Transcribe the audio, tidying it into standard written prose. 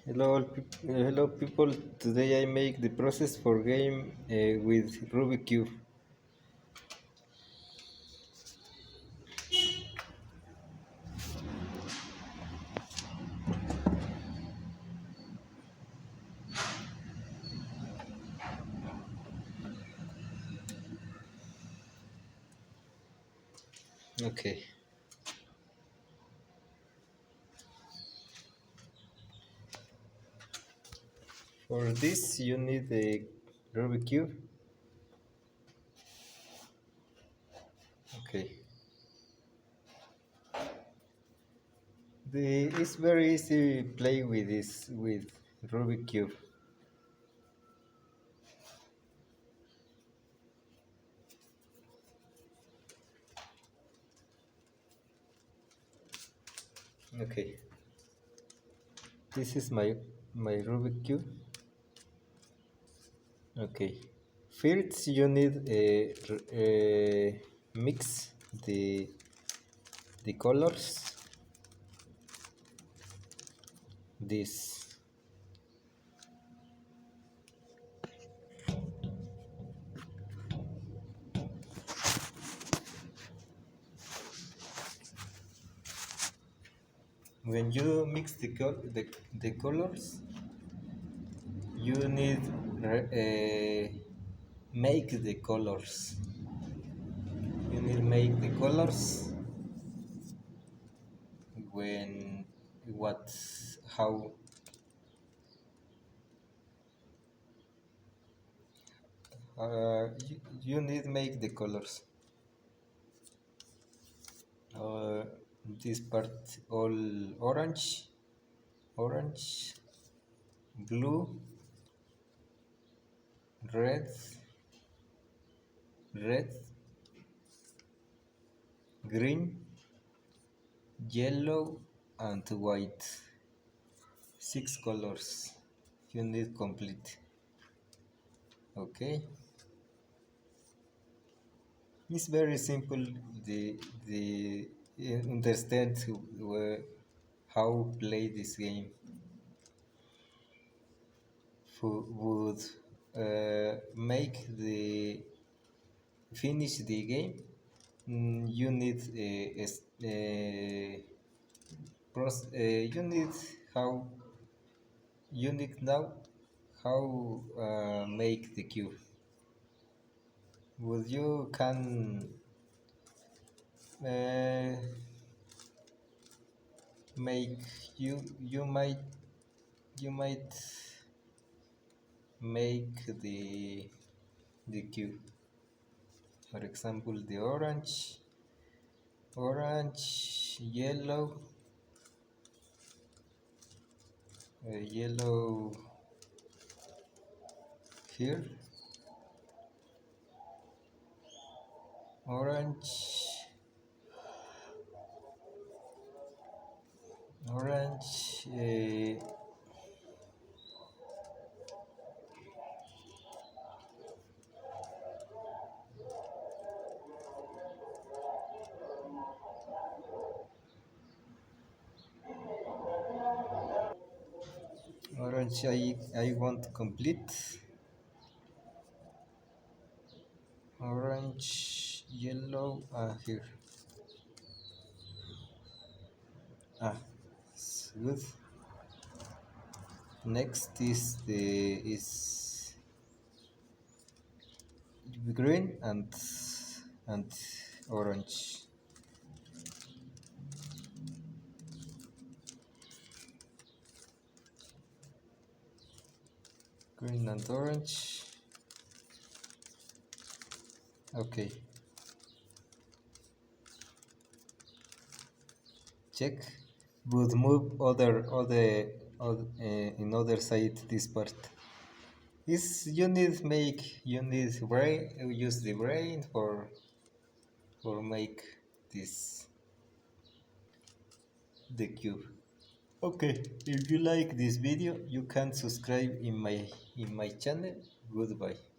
Hello people. Today I make the process for game with Rubik cube. Okay. For this you need a Rubik cube. Okay. It's very easy play with this with Rubik cube. Okay. This is my Rubik cube. Okay. First you need a mix the colors. This. When you mix the colors, you need make the colors. You need make the colors when what how you need make the colors. Uh, this part all orange, blue, red, red, green, yellow, and white. 6 colors. You need complete. Okay. It's very simple. The understand how play this game. Who would make the finish the game? You need you need how you need now how make the cube. Would you can uh, make you might make the cube. For example, the orange, yellow here, orange, orange, orange. I want complete orange, yellow. Here. It's good. Next is the is green and orange. Green and orange. Okay. Check. Would move in other side this part. Is you need brain use the brain for make this the cube. Okay, if you like this video, you can subscribe in my channel. Goodbye.